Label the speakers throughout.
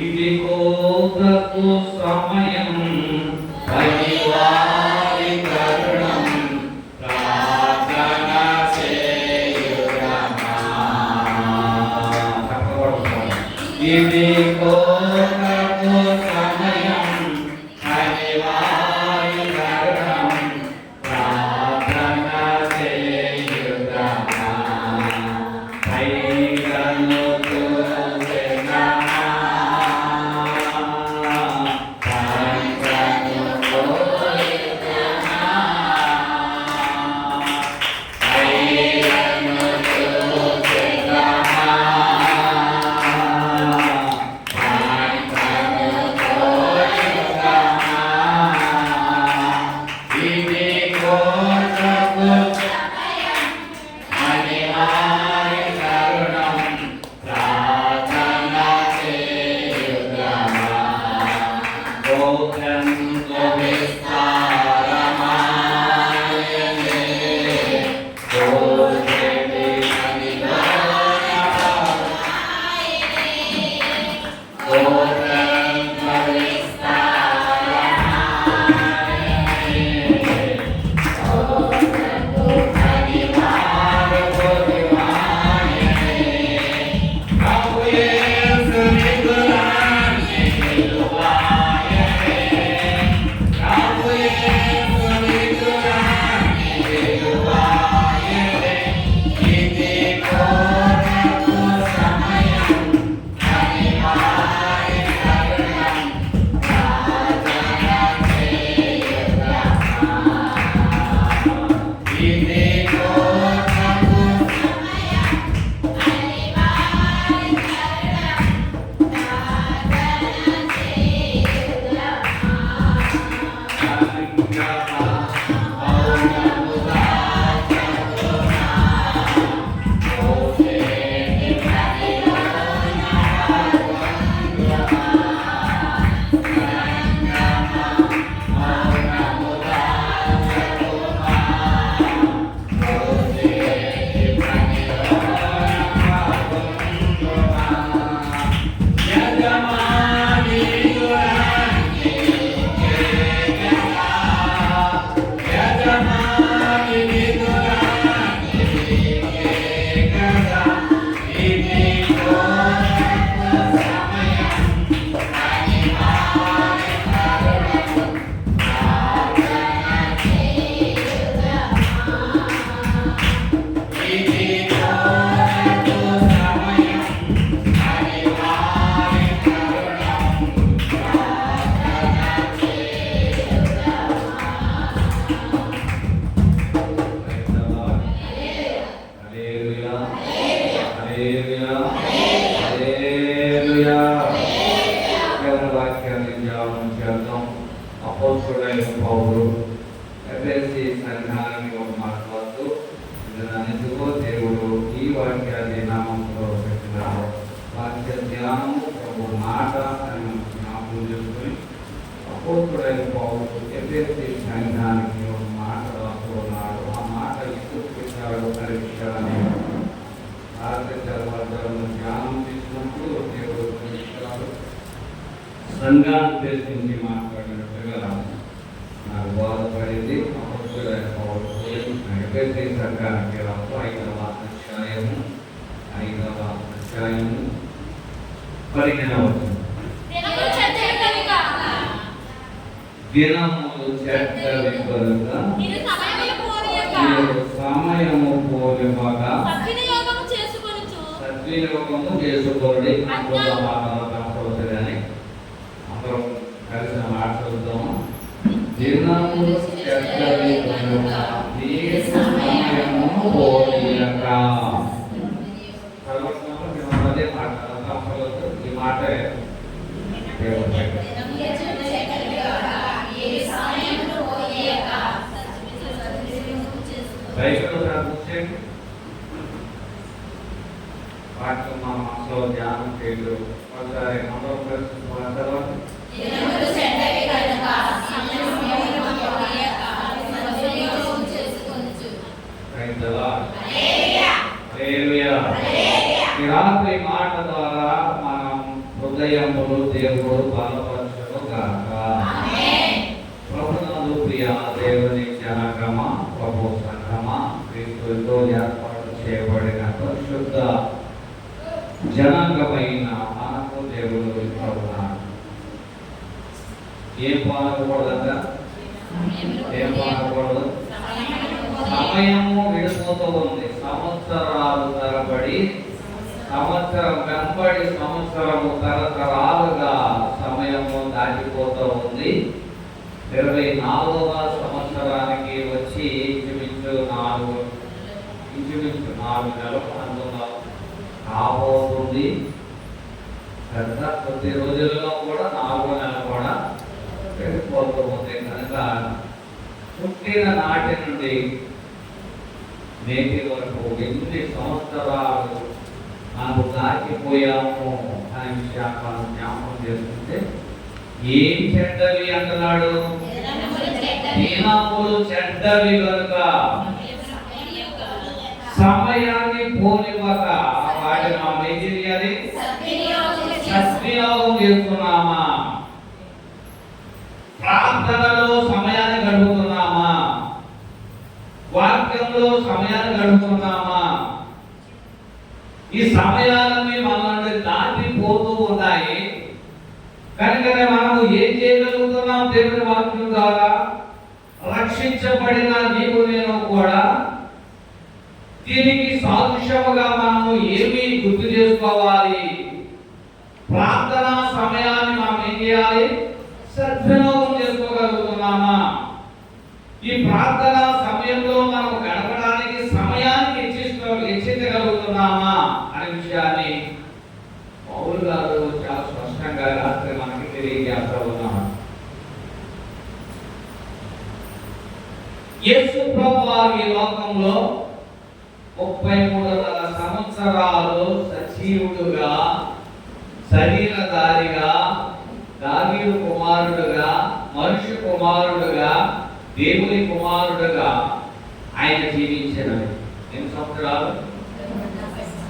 Speaker 1: ఇదిగో ప్రభు సమయం పరివారి కరుణం ప్రార్థన చేయుదమా. ఇదిగో ప్రభు సమయం పరివారి కరుణం ప్రార్థన చేయుదమా. పైగను అపోస్తలుడైన పౌలు ఎఫెసీ సంఘానికి ఒక మాట్లాడుతూ ఇదిగో దేవుడు ఈ వాక్యాన్ని నామంలో పెట్టినారు. వాక్య ధ్యానము ప్రభు మాట అని జ్ఞాపకం చేసుకుని అపోస్తలుడైన పౌలు ఎఫెసీ సంఘానికి ఒక మాట రాస్తున్నాడు. ఆ మాట ఎందుకు పెట్టాడు అనే విషయాన్ని ధ్యానం చేసినప్పుడు దేవుడు విషయాలు సంఘాన్ని ఉద్దేశించి మాట్లాడినట్టుగా నాకు బాధపడింది. అపోస్తలుడైన పౌలు ఎఫెసీ సంఘానికి రాస్తూ 5వ అధ్యాయము 15వ వచనం. దినములు చెడ్డవి కనుక మీరు సమయము పోలివగా సద్వినియోగము చేసుకోండి. కానీ అందరం కలిసిన మాట్లాడుతాము. దినములు చెడ్డవి కనుక మీరు సమయము పోలియక. అదే మాట్లాడతాం. ఈ మాట వాటిని మా మనసులో ధ్యానం చేయదు. ఒకసారి అందరూ కలిసి తర్వాత ఈ రాత్రి మాట ద్వారా మనం హృదయం హృదయములు దేవుడు బలపరచును గాక. ప్రభునందు ప్రియ దేవుని జనగమ, ప్రభు సంగమ, క్రీస్తుతో ఏర్పాటు చేయబడిన పరిశుద్ధ జనాంగమైన మనకు దేవుడు ఇస్తున్నాడు. ఏం పాడకూడదంట? ఏం పాడకూడదు? సమయము విడిపోతూ ఉంది. సంవత్సరాలు తరబడి, సంవత్సరం వెంబడి సంవత్సరము తరతరాలుగా సమయము దాటిపోతూ ఉంది. 24వ సంవత్సరానికి వచ్చి ఇంచుమించు 4 నెలలు అందులో కాబోతుంది. పెద్ద కొద్ది రోజుల్లో కూడా 4వ నెల కూడా వెళ్ళిపోతూ ఉంది. కనుక పుట్టిన నాటి నుండి నేటి వరకు ఎన్ని సంవత్సరాలు మనకు దాటిపోయాము అనే విషయాన్ని మనం జ్ఞాపకం చేసుకుంటే, ఏం చెడ్డవి అంటున్నాడు? దినములు చెడ్డవి కనుక సమయాన్ని పోనివ్వక వాటిని మనం ఏం చేయాలి? సద్వినియోగం చేస్తున్నామా? ప్రార్థనలో సమయాన్ని గడుపుతున్నామా? వాక్యంలో సమయాన్ని గడుపుతున్నామా? ఈ సమయాలన్నీ మనల్ని దాటిపోతూ ఉన్నాయి. కనుకనే మనము ఏం చేయగలుగుతున్నాం? దేవుని వాక్యం ద్వారా రక్షించబడిన నీవు నేను కూడా దీనికి సాదృశ్యముగా మనము ఏమి గుర్తు చేసుకోవాలి? ప్రార్థనా సమయాన్ని మనం ఏం చేయాలి? సద్వినియోగం చేసుకోగలుగుతున్నామా? ఈ ప్రార్థనా సమయంలో మనం గడపడానికి సమయాన్ని హెచ్చించగలుగుతున్నామా అనే విషయాన్ని పౌలు గారు చాలా స్పష్టంగా రాత్రి మనకి తెలియజేస్తా ఉన్నారు. యేసు ప్రభువు ఈ లోకంలో 33 సంవత్సరాలు సజీవుడుగా, శరీరధారిగా, దావీదు కుమారుడుగా, మనిషి కుమారుడుగా, దేవుని కుమారుడుగా ఆయన జీవించినది. ఎన్ని సంవత్సరాలు?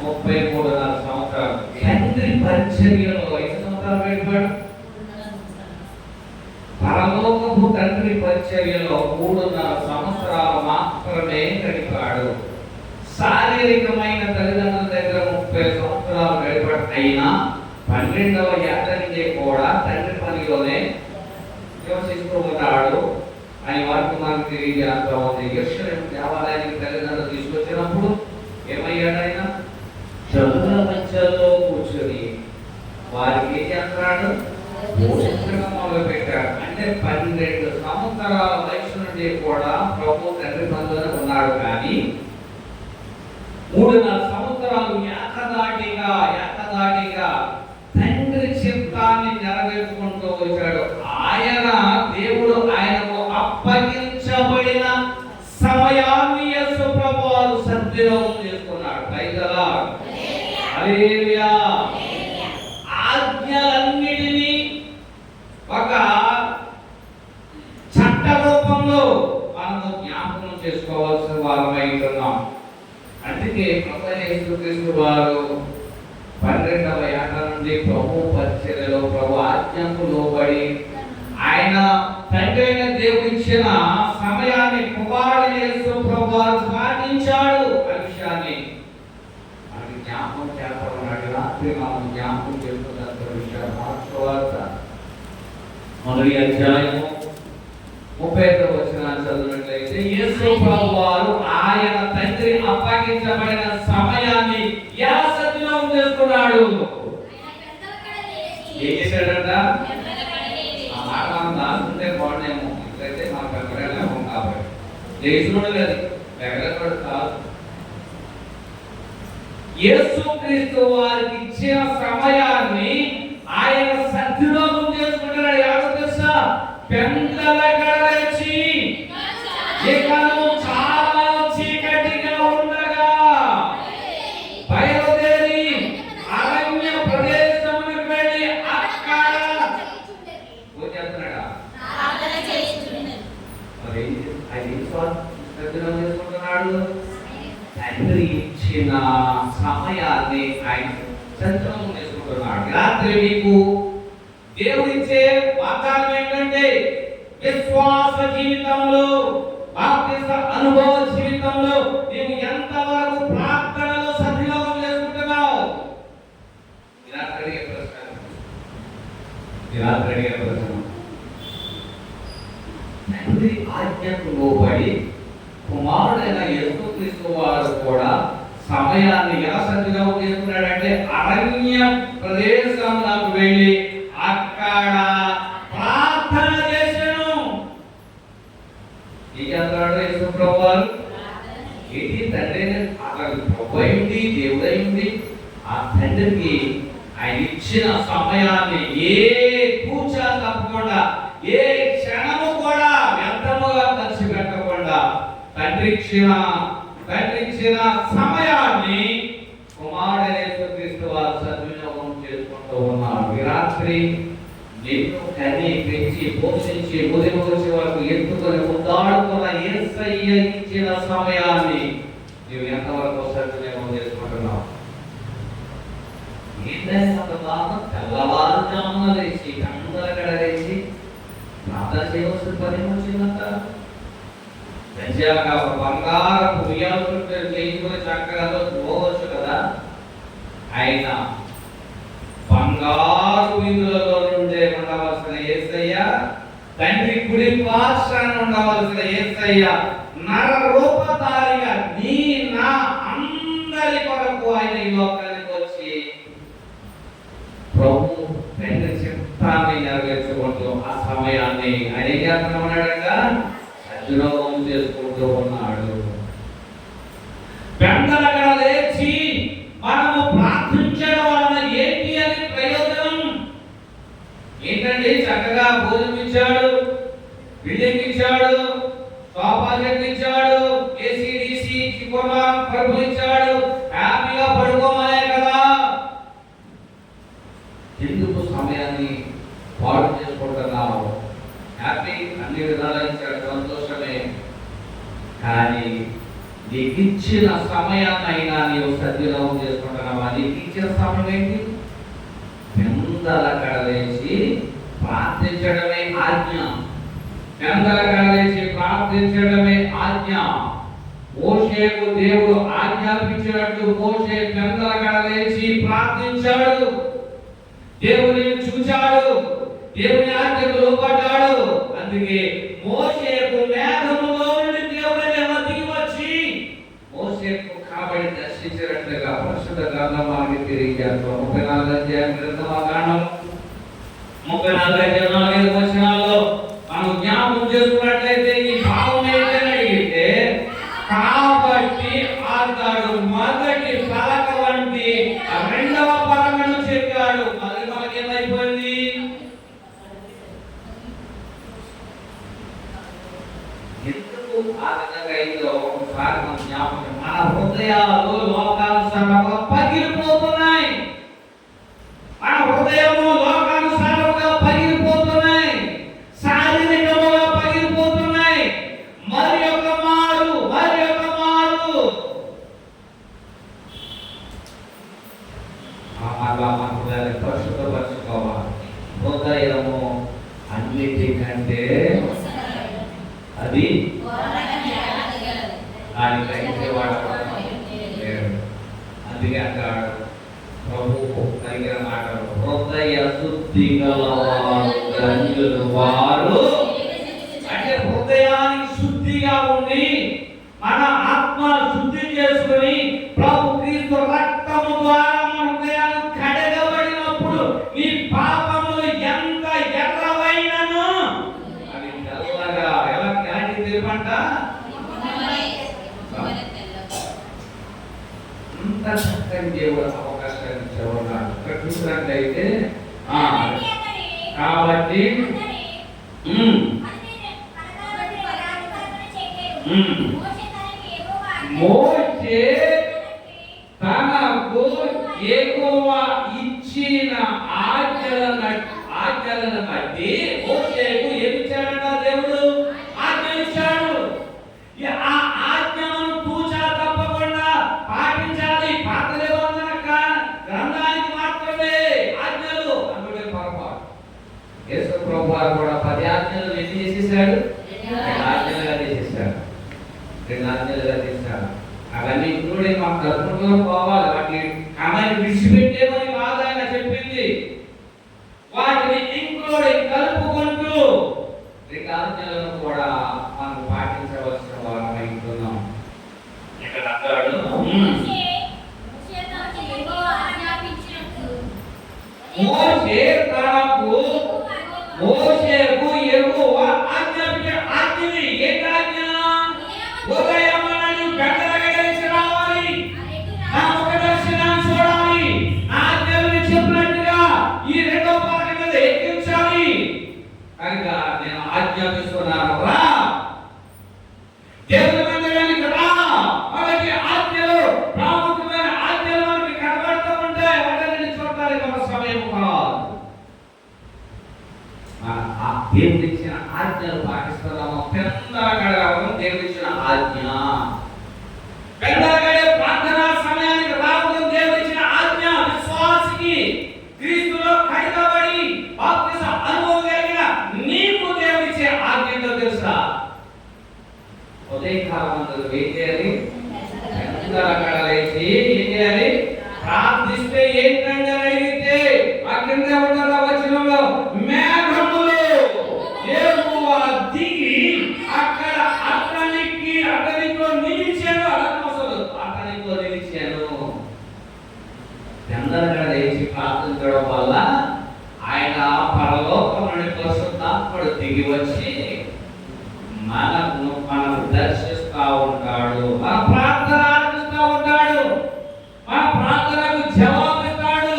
Speaker 1: 33 సంవత్సరాలు. తండ్రి పరిచర్యలో 5 సంవత్సరాలు గడిపాడు. పరలోకపు తండ్రి పరిచర్యలో 3.5 సంవత్సరాలు మాత్రమే గడిపాడు. శారీరకమైన తల్లిదండ్రుల దగ్గర 30 సంవత్సరాలు గడిపాడు. అయినా 12వ ఏట నుండి కూడా తండ్రి పనిలోనే నివసిస్తూ ఉన్నాడు. ఆయన వారికి మనకు తెలియజేస్తా ఉంది. యెరూషలేము దేవాలయానికి తల్లిదండ్రులు తీసుకొచ్చినప్పుడు ఏమయ్యాడు? ఆయన చదువుల మధ్యలో కూర్చొని వారికి ఏం చేస్తున్నాడు? మొదలు పెట్టాడు. అంటే 12 సంవత్సరాల వయసు నుండి కూడా ప్రభు తండ్రి పనిలోనే ఉన్నాడు. కానీ 3.5 సంవత్సరాలు ఏకదాటిగా తండ్రి చిత్తాన్ని నెరవేర్చుకుంటూ వచ్చాడు. ఆయన దేవుడు ఆయనకు అప్పగించబడిన సమయాన్ని యేసు ప్రభువు సద్వినియోగం చేసుకున్నాడు. పైగా హల్లెలూయా. ఆజ్ఞలన్నిటినీ ఒక చట్ట రూపంలో మనము జ్ఞాపకం చేసుకోవాల్సిన వారమై ఉన్నాం. అందుకే ప్రభువైన యేసుక్రీస్తు వారు 12వ ఏట నుండి ప్రభు పరిచర్యలో, ప్రభు ఆజ్ఞకు లోబడి ఆయన తండ్రి అయిన దేవుడు ఇచ్చిన సమయాన్ని కుమారుడైన యేసు ప్రభువు పాటించాడు అనే విషయాన్ని మనకి జ్ఞాపకం చేస్తామన్నాడు. రాత్రి మనం జ్ఞాపకం చేసుకున్న విషయాలు మార్కు సువార్త 1వ అధ్యాయము 35వ వచనాన్ని చదివినట్లయితే, యేసు ప్రభువు వారు ఆయన తండ్రి అప్పగించబడిన సమయాన్ని ఎలా సద్వినియోగం చేసుకున్నాడు? ఏం చేశాడంట? ఆ మాట మనం దాచుకుంటే బాగుండేమో. ఇట్లయితే మనకు ఎక్కడేమో కాబట్టి దేశంలో లేదు, ఎక్కడెక్కడ కాదు. యేసుక్రీస్తు వారికి ఇచ్చిన సమయాన్ని ఆయన సద్వినియోగం చేసుకుంటున్నాడు. ఎవరు తెలుసా? పెందల గడచి ఇకను చాలా చీకటిగా ఉండగా బయలుదేరి అరణ్య ప్రదేశమునికి వెళ్ళి అక్కడ చేస్తున్నాడా? మరి ఆయన సద్వినియోగం చేసుకుంటున్నాడు. తండ్రి ఇచ్చిన సమయాన్ని ఆయన సద్వినియోగం చేసుకుంటున్నాడు. రాత్రి మీకు దేవుడిచ్చే వాగ్దానం ఏంటంటే విశ్వాస జీవితంలో, బాప్తిస్మ అనుభవ జీవితంలో నీవు ఎంతవరకు ప్రార్థనలో సద్వినియోగం చేసుకుంటున్నావు? రాత్రి అడిగే ప్రశ్న. తండ్రి ఆజ్ఞకు లోబడి కుమారుడైన యేసుక్రీస్తు వారు కూడా సమయాన్ని ఎలా సద్వినియోగం చేసుకున్నాడంటే అరణ్య ప్రదేశంలోకి వెళ్ళి అక్కడ ప్రార్థన చేశాను. ఏంటి తండ్రి అతను ప్రభుయింది, దేవుడైంది. ఆ తండ్రికి ఆయన ఇచ్చిన సమయాన్ని ఏ పూజ తప్పకుండా, ఏ క్షణము కూడా వ్యర్థముగా ఖర్చు పెట్టకుండా తండ్రి ఇచ్చిన సమయాన్ని కుమారుడైన యేసుక్రీస్తు వారు సద్వినియోగం చేసుకుంటూ ఉన్నారు. ఈ రాత్రి నిన్ను కని పెంచి పోషించి ఉదయం వచ్చే వరకు ఎత్తుకొని ముద్దాడుతున్న యేసయ్య ఇచ్చిన సమయాన్ని నీవు ఎంతవరకు సద్వినియోగం చేసుకుంటున్నావు? ఏంటంటే తెల్లవారుజామున లేచి అందరక్కడ లేచి ప్రార్థన చేయవలసిన పని వచ్చిందంట. మంచిగా ఒక బంగారపు ఉయ్యాలు చేయించుకొని చక్కగా పోవచ్చు కదా. ఆయన బంగారు విందులలో నుండే ఉండవలసిన యేసయ్య, తండ్రి కుడి పార్శ్వాన ఉండవలసిన యేసయ్య నర రూపధారిగా నీ నా అందరి కొరకు ఆయన ఈ లోకానికి వచ్చి ప్రభు తండ్రి చిత్తాన్ని నెరవేర్చుకుంటూ ఆ సమయాన్ని ఆయన ఏం చేస్తున్నాడట? సద్వినియోగం చేసుకుంటూ ఉన్నాడు. పెందలగా లేచి మనము ప్రార్థించడం వలన ఏంటి అని ప్రయోజనం ఏంటండి? చక్కగా భోజనం ఇచ్చాడు, బిల్డింగ్ ఇచ్చాడు, సోఫా సెట్ ఇచ్చాడు, ఏసీడీసీ పరుపులు ఇచ్చాడు, హ్యాపీగా పడుకోమనే కదా. ఎందుకు సమయాన్ని పాడు చేసుకుంటున్నావు? హ్యాపీ అన్ని విధాలు ఇచ్చాడు, సంతోషమే. కానీ నీకు ఇచ్చిన సమయాన్నైనా నీవు సద్వినియోగం చేసుకుంటున్నావా? నీకు ఇచ్చిన సమయం ఏంటి? పెందల కడలేసి ప్రార్థించడమే ఆజ్ఞ. పెందల కడలేసి ప్రార్థించడమే ఆజ్ఞ. మోషేకు దేవుడు ఆజ్ఞాపించినట్టు మోషే పెందల కడలేసి ప్రార్థించాడు. దేవుని చూచాడు, దేవుని ఆజ్ఞకు లోబడ్డాడు. అందుకే మోషేకు మేఘములో నుండి దేవుని దిగి వచ్చి మోషేకు కాబట్టి దర్శించినట్లుగా పరిశుద్ధ గ్రంథం మనకి తెలియజేస్తాం. 34 అధ్యాయం గ్రంథకాండం 34 4 వచనాల్లో మనం జ్ఞాపకం చేసుకున్నట్లయితే ఈ భావం ఏంటని అడిగితే, కాబట్టి అతడు మొదటి పలక వంటి రెండవ పలకను చెప్పాడు. మొదటి పలక ఏమైపోయింది? ఎందుకు ఆ విధంగా అయిందో ఒకసారి మనం జ్ఞాపకం. మన హృదయాలు లోకానుసారంగా పగిలిపోతున్నాయి. మన హృదయము లోకానుసారంగా పగిలిపోతున్నాయి, శారీరకముగా పగిలిపోతున్నాయి. మరి ఒక మారు అలా మన హృదయాన్ని పరిశుద్ధపరచుకోవాలి. హృదయము అన్నిటికంటే అది దానికైతే వాడు. అందుకే అంటాడు ప్రభు కలిగిన మాటలు, హృదయ శుద్ధి గలవారు ధన్యులు వారు. అంటే హృదయానికి శుద్ధిగా ఉండి మన ఆత్మ శుద్ధి చేసుకుని ప్రభు క్రీస్తు రక్తము ద్వారా మన హృదయాలు కడగబడినప్పుడు నీ పాపములు ఎంత ఎర్రవైనను అవి తెల్లగా ఎలాంటి తెలుపంట అంత చక్కని దేవుడు అవకాశాన్ని ఇచ్చేవాడు. ఇక్కడ చూసినట్లయితే కాబట్టి మోషే తనకు యెహోవా ఇచ్చిన ఆజ్ఞలను బట్టి మోషేకు ఏమి ఇచ్చాడంట? దేవుడు ఆజ్ఞ ఇచ్చాడు. ఆ ఆజ్ఞను తూచా తప్పకుండా పాటించాలి. పాత నిబంధన గ్రంథానికి మాత్రమే ఆజ్ఞలు. అందుకే పొరపాటు యేసు ప్రభు వారు కూడా 10 ఆజ్ఞలు ఎన్ని చేసేసాడు? 2 ఆజ్ఞలుగా చేసేసాడు. 2 ఆజ్ఞలుగా చేశాడు. అవన్నీ ఇంక్లూడ్ అయి మనం కలుపుకుంటూ పోవాలి. వాటిని ఆమెను విడిచిపెట్టేమని కాదు ఆయన చెప్పింది. వాటిని ఇంక్లూడ్ అయి కలుపుకుంటూ 2 ఆజ్ఞలను కూడా మనం పాటించవలసిన వారమై ఉంటున్నాం. ఇక్కడ అంటాడు మోషేకు యెహోవా ఆజ్ఞాపించిన ఆజ్ఞని ఏంటి ఆజ్ఞ? ఉదయమని పెద్దలగలిసి రావాలి, నా ముఖ దర్శనాన్ని చూడాలి, నా ఆజ్ఞలు చెప్పినట్టుగా ఈ 2వ పలక మీద ఎక్కించాలి. కనుక నేను ఆజ్ఞాపిస్తున్నాను, రా దేవుని మందిరానికి రా. మనకి ఆజ్ఞలు, ప్రాముఖ్యమైన ఆజ్ఞలు మనకి కనబడుతూ ఉంటాయి. వాటిని చూడడానికి ఒక సమయం కాదు. దేవుడు ఇచ్చిన ఆజ్ఞలు పాటిస్తున్నాము. పెద్దలగడవడం దేవుడు ఇచ్చిన ఆజ్ఞ. పెద్దలగడే ప్రార్థనా సమయానికి రావడం దేవుడు ఇచ్చిన ఆజ్ఞ. విశ్వాసికి క్రీస్తులో కడగబడి బాప్తిస అనుభవం కలిగిన నీకు దేవుడు ఇచ్చే ఆజ్ఞతో తెలుసా? ఉదయకాలమందు ఏం చేయాలి? పెద్దలగడలేసి ఏం చేయాలి? ప్రార్థిస్తే ఏంటంటే అడిగితే ఆ కింద ఉన్న వచనంలో మేఘములు యెహోవా దిగి అక్కడ అతనితో నిలిచాను. అతనితో నిలిచాను. పెద్దలగడ లేచి ప్రార్థించడం వల్ల ఆయన పరలోకం నుండి పరిశుద్ధాత్ముడు దిగి వచ్చి మనం దర్శిస్తూ ఉంటాడు. మన ప్రార్థన ఆలకిస్తూ ఉంటాడు. మన ప్రార్థనకు జవాబిస్తాడు.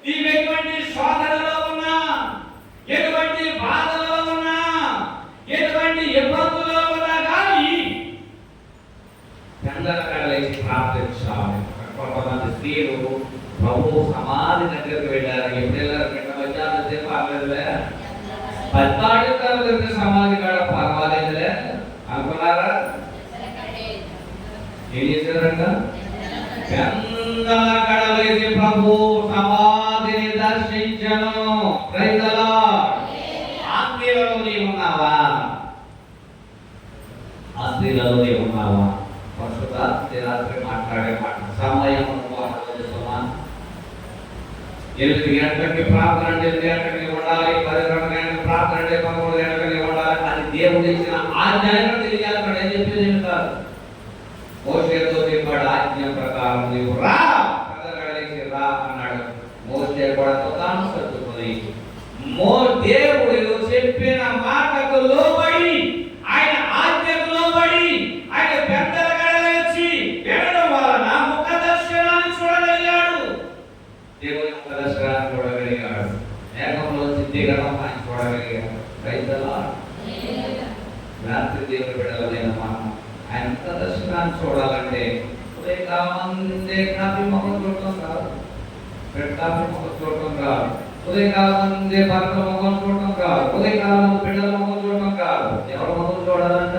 Speaker 1: నీవు ఎటువంటి శోధనలో ఉన్నా, ఎటువంటి బాధలో ఉన్నా, ఎటువంటి ఇబ్బందుల్లో ఉన్నా కానీ పెద్దలగడ లేచి ప్రార్థించాలి. కొంతమంది స్త్రీలు ప్రభు సమాధి దగ్గరికి వెళ్ళారు. ఎప్పుడు వెళ్ళారు? సేపు అవ్వలేదులే, 14 దగ్గర సమాధి కాడ పర్వాలేదులే అనుకున్నారా? ఏం చేశారంట? పెద్దలగడ లేచి ప్రభు సమాధిని దర్శించను. Praise the lord. ఆ స్త్రీలలో నీవు ఉన్నావా? ఆ స్త్రీలలో నీవు ఉన్నావా? పరిశుద్ధ రాత్రి మాట్లాడే మాట సమయం 8 గంటలకి ప్రార్థన, 8 గంటలకి ఉండాలి, 12 గంటలకి ప్రార్థన, 13 గంటలకి ఉండాలి. అది దేవుడు ఇచ్చిన ఆజ్ఞ తెలియాలి. ఏం చెప్పేది కాదు. మోషేతో చెప్పాడు, ఆజ్ఞ ప్రకారం నీవు రా, పెద్దలగడలేసి రా అన్నాడు. మోషే కూడా తాను సర్దుకొని దేవుడు చెప్పిన మాటకు లోబడి, ఆయన ఆజ్ఞకు లోబడి, ఆయన పెద్దలగడ లేచి వెళ్ళడం వలన ముఖ దర్శనాన్ని చూడగలిగాడు. దేవుని ముఖ దర్శనాన్ని చూడగలిగాడు. మేఘంలో దిగడం ఆయన చూడగలిగాడు. Praise the lord. రాత్రి దేవుని బిడ్డలైన మనం ఆయన ముఖ దర్శనాన్ని చూడాలంటే ఉదయకాలమందే కాఫీ మొహం చూడటం కాదు, కాఫీ మొహం చూడటం కాదు, ఉదయకాలమందే భర్త మొహం చూడటం కాదు, ఉదయకాలం బిడ్డల మొహం చూడటం కాదు. ఎవరి మొహం చూడాలంట?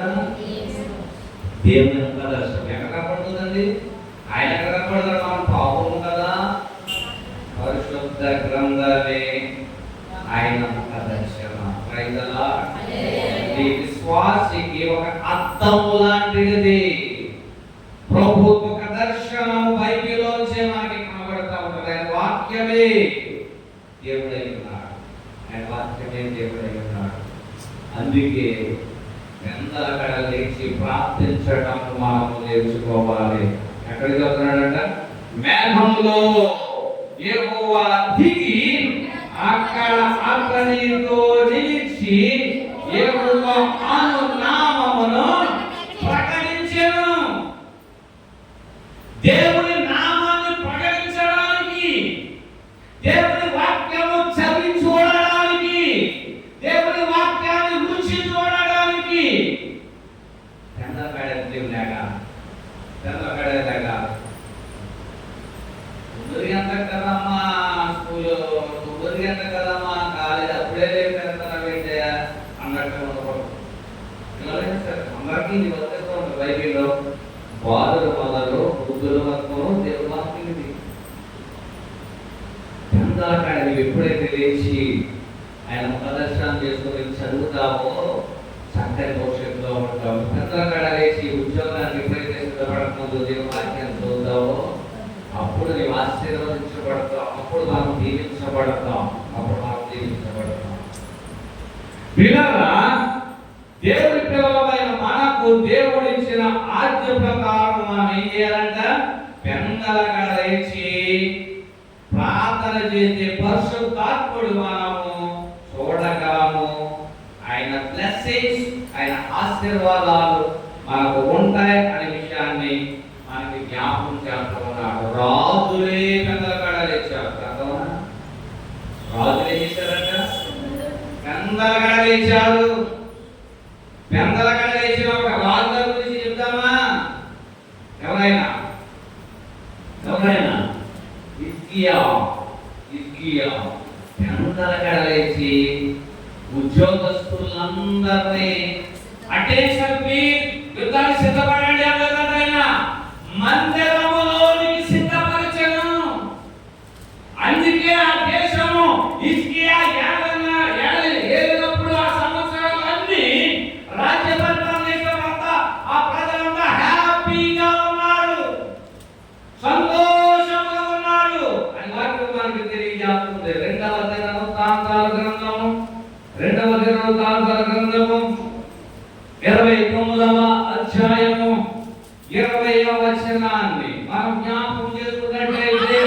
Speaker 1: దేవుని ముఖ దర్శనం. ఎక్కడ కనపడుతుందండి? ఆయన ఎక్కడ కనపడతాడు? మనం పాపము కదా. పరిశుద్ధ గ్రంథమే ఆయన ముఖ దర్శనం. Praise the Lord. విశ్వాసికి ఒక అద్దము లాంటిది. ప్రభు ముఖ దర్శనం బైబిల్లోంచే మనకి కనబడతా ఉంటుంది. ఆయన వాక్యమే దేవుడై ఉన్నాడు. ఆయన వాక్యమే దేవుడై ఉన్నాడు. అందుకే పెద్దలగడ లేచి ప్రార్థించడం మనము నేర్చుకోవాలి. ఎక్కడికి వస్తున్నాడంట? మేఘంలో యెహోవా దిగి అక్కడ అతనితో నిలిచి యెహోవా అను నామమును ప్రకటించెను. దేవుని నామాన్ని ప్రకటించడానికి, దేవుని వాక్యము చదివి చూడడానికి, దేవుని వాక్యాన్ని రుచి చూడడానికి పెద్దలగడ ఎంత కదమ్మా స్కూలు, 9 గంటల కదమ్మా కాలేజ్, అప్పుడే పెడతానంటే అన్నట్టు ఉండకూడదు. అందరికీ ఇది వచ్చేస్తూ ఉంటుంది. బైబిల్లో బాధలు మొదలు బుద్ధుల వరకు దేవుడు వాక్యం. పెద్దలగడ ఎప్పుడైతే లేచి ఆయన ప్రదర్శన చేసుకుని చదువుతావో చక్కని భవిష్యత్తులో ఉంటావు. పెద్దల లేచి ఉద్యోగానికి ఎప్పుడైతే సిద్ధపడకముందు దేవుని వాక్యాన్ని చదువుతావో అప్పుడు నీవు ఆశీర్వదించబడతావు, అప్పుడు మనం దీవించబడతాం, పిల్లరా దేవుడి పిల్లలమైన మనకు దేవుడిచ్చిన ఆజ్ఞ ప్రకారం మనం ఏం చేయాలంట? పెందలగా లేచి ప్రార్థన చేసే పరిశుద్ధాత్ముడు మనము చూడగలము. ఆయన బ్లెస్సింగ్స్, ఆయన ఆశీర్వాదాలు మనకు ఉంటాయి అనే విషయాన్ని మనకి జ్ఞాపకం చేస్తూ ఉన్నాడు. రాజులే పెందలగా లేచారు. రాజులే చేశారంట, పెందలగా లేచారు. పెందలగా లేచిన ఒక రాజు గురించి చెప్తామా? ఎవరైనా హిజ్కియా పెందలగా లేచి ఉద్యోగస్తులందరినీ అటెన్షన్ ప్లీజ్, యుద్ధానికి సిద్ధపడండి అన్నదంట. ఆయన మందిరములోనికి సిద్ధపరిచెను. అందుకే ఆ దేశము హిజ్కియా ఏలినప్పుడు ఆ సంవత్సరాలన్నీ రాజ్య పరిపాలన చేసినంత ఆ ప్రజలంతా హ్యాపీగా ఉన్నారు, సంతోషంగా ఉన్నారు అని వాక్యం మనకి తెలియజేస్తుంది. రెండవ దినవృత్తాంతాల గ్రంథము 29వ అధ్యాయము 20వ వచనాన్ని మనం జ్ఞాపకం చేసుకున్నట్లయితే,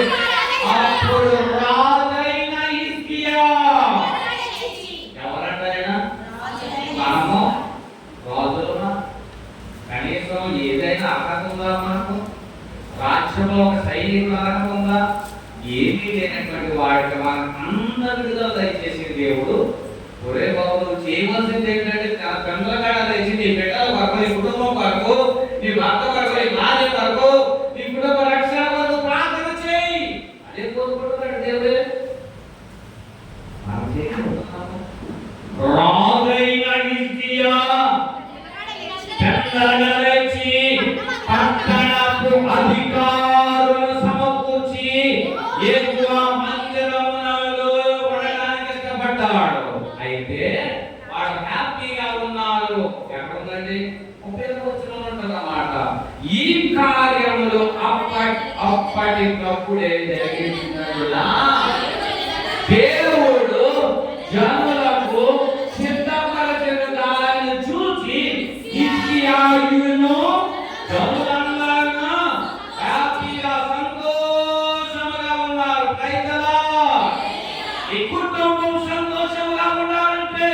Speaker 1: అప్పుడు రాజైన హిజ్కియా, ఎవరంటైనా మనము రాజులున్నా కనీసం ఏదైనా అర్హత ఉందా? మనకు రాజ్యంలో ఒక సైనికుల అర్హత ఉందా? ఏమీ లేనటువంటి వాడికి మనకు అందరి విధాలు దయచేసి దేవుడు, ఒరే బాబు నువ్వు చేయవలసింది ఏంటంటే పెందలగా లేచి నీ బిడ్డల వరకు, నీ కుటుంబం వరకు, నీ భర్త వరకు, నీ భార్య వరకు, నీ కుటుంబ రక్షణ వరకు ప్రార్థన చేయి. అదే కోరుకుంటున్నాడు దేవుడే. రాజైన హిజ్కియా పెందలగా లేచి పట్టణపు అధికారులను సమకూర్చి యెహోవా మందిరములో ఉండడానికి ఇష్టపడ్డాడు. అయితే వాడు హ్యాపీగా ఉన్నారు. ఎక్కడ ఉందండి? 30వ వచనంలో ఉంటుందన్నమాట. ఈ కార్యములు అప్పటికప్పుడే జరిగించినలా దేవుడు జనులకు సిద్ధపరచిన దాన్ని చూసి హిజ్కియాయును జనులందరూ హ్యాపీగా సంతోషంగా ఉన్నారు. ఈ కుటుంబం సంతోషంగా ఉండాలంటే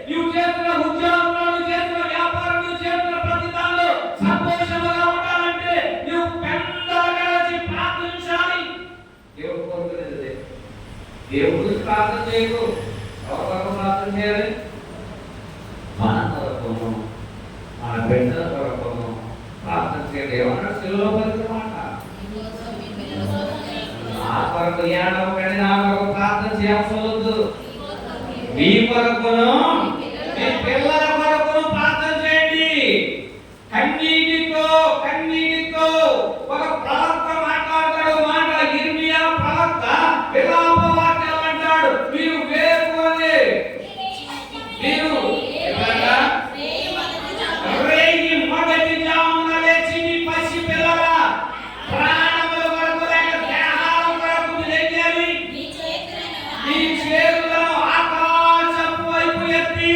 Speaker 1: నువ్వు చేస్తున్న ఉద్యోగంలో, నువ్వు చేస్తున్న వ్యాపారం, నువ్వు చేస్తున్న ప్రతి దానిలో సంతోషంగా ఉండాలంటే నువ్వు పెందలగా లేచి ప్రార్థించాలి. దేవుడు కోరుకునేది దేవుడు ప్రార్థన చేయకు. ఎవరి వరకు ప్రార్థన చేయాలి? మన కొరకును, మన బిడ్డల కొరకును ప్రార్థన చేయాలి. ఏమన్నాడు శిలువలో పలికిన మాట? నా కొరకు ఏడవకండి, నా కొరకు ప్రార్థన చేయవలసి వద్దు, మీ కొరకును మీ పిల్లల కొరకును ప్రార్థన చేయండి. కన్నీటితో ఒక ప్రవక్త మాట్లాడతాడు మాట. ఇర్మియా ప్రవక్త విలాప వాక్యాలు అంటాడు. మీరు వేరుకోండి, మీరు రేయి మొదటి జామున లేచి మీ పసి పిల్లల ప్రాణముల కొరకు లేక దేహాల కొరకు మీరు ఏం చేయాలి? మీ చేతులను ఆకాశపు వైపు ఎత్తి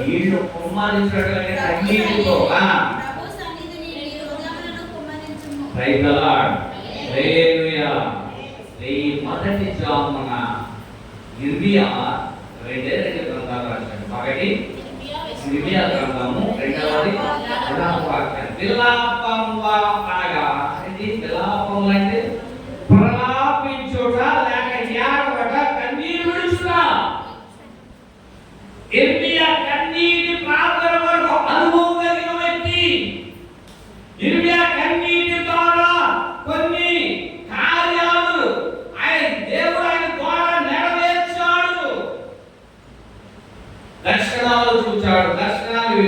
Speaker 1: నీళ్లు కుమ్మరించడం కన్నీటితో మొదటి జామున ఇర్మియా 2 గ్రంథాలు రాశాడు. ఒకటి ఇర్మియా గ్రంథము, రెండవది విలాపం అనగా విలాపం అంటే ప్రలాపించుట లేక ఏడవట, కన్నీరు విడుచుట. ఇర్మియా కన్నీటి ప్రార్థన వరకు అనుభవం కలిగిన వ్యక్తి. ఇర్మియా కన్నీటి ద్వారా కొన్ని కార్యాలు దేవుడు ఆయన ద్వారా నెరవేర్చాడు. దర్శనాలు చూచాడు, దర్శనాలు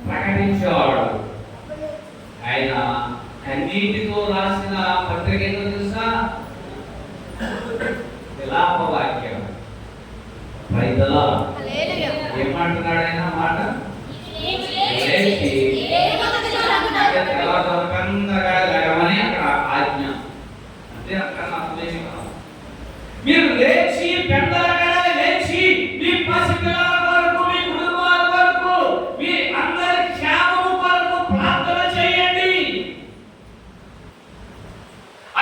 Speaker 1: ప్రకటించాడు. పరిపాలించేవాడు. ఆయన కన్నీటితో రాసిన పత్రిక ఏంటో తెలుసా? విలాప వాక్యం. రైతులా ఏమంటున్నాడు ఆయన మాట? లేవని అక్కడ ఆజ్ఞ. అంటే అక్కడ మీరు లేచి పెద్దలగా లేచి మీ పసిపిల్లల వరకు మీ కుటుంబాల వరకు మీ అందరి క్షేమము వరకు ప్రార్థన చేయండి.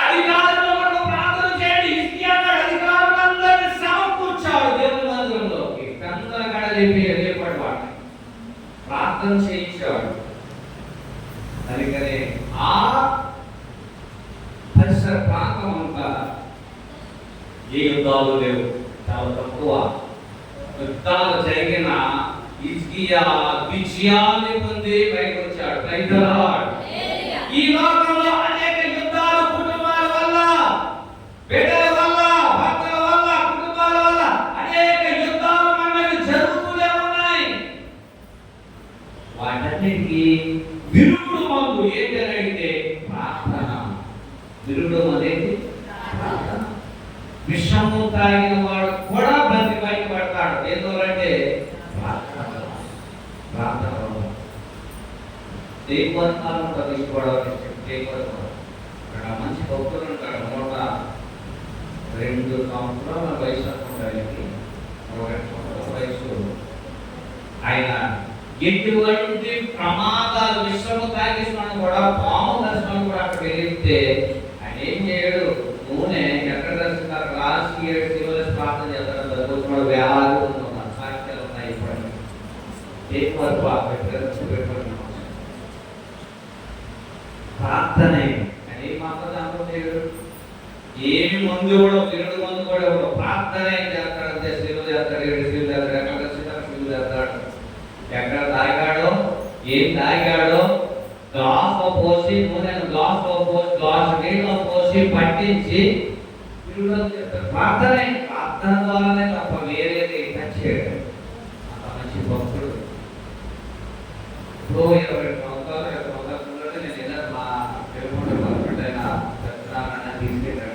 Speaker 1: అధికారులకు ప్రార్థన చేయండి. అధికారులందరినీ సమకూర్చాడు దేవుని మందిరంలోకి. పెద్దలగా లేపటి వాడిని ప్రార్థన చేయించాడు. అందుకనే ఆ పరిసర ప్రాంతం అంతా ఏ యుద్ధాలు లేవు, చాలా తక్కువ. యుద్ధాలు జరిగిన హిజ్కియా విజయాన్ని పొంది బయటకు వచ్చాడు. ఈ లోకంలో అనేక యుద్ధాలు కుటుంబాల వల్ల, బిడ్డల వల్ల, భర్తల వల్ల, కుటుంబాల వల్ల అనేక యుద్ధాలు మన మీద జరుగుతూనే ఉన్నాయి. వాటన్నిటికీ విరుగుడు మందు ఏంటి అని అడిగితే ప్రార్థన. విరుగుడు అనేది ప్రార్థన. విషము తాగిన వాడు కూడా బంది బయటపడతాడు. ఎందుకంటే ప్రార్థన దేవత్వాలను ప్రవేశపడవని అక్కడ మంచి భక్తులు ఉంటాడు. 102 సంవత్సరాల వయసు ఉంటాయి. వయసు ఆయన ఎటువంటి ప్రమాదాలు విషము తాగేసిన కూడా, పాము దర్శనం కూడా అక్కడ వెళ్తే ఆయన ఏం చేయడు. నూనె ఎక్కడ దర్శిస్తారు రాసి 7 కిలోల ప్రార్థన చేస్తారు. దర్శించిన వ్యాధి ఉంటున్నారు, సాక్ష్యాలు ఉన్నాయి. ప్రార్థనే అని మాత్రం దాంట్లో చేయడు. ఏమి మందు కూడా, తిరుడు మందు కూడా ప్రార్థనే చేస్తాడు. శివులు చేస్తాడు, 7 శివులు చేస్తాడు. ఎక్కడ దర్శిస్తారు శివులు చేస్తాడు. ఎక్కడ తాగాడో, ఏం తాగాడో గ్లాసులో పోసి, నూనెను గ్లాసులో పోసి, గ్లాసు నీళ్ళలో పోసి పట్టించి ప్రార్థన ద్వారానే తప్ప వేరేది టచ్ చేయడం. అంత మంచి భక్తుడు. 20 సంవత్సరాలు నేను ఏదో మా తెలుగు పర్ఫెక్ట్ అయినా సత్యనారాయణ తీసుకెళ్ళాడు.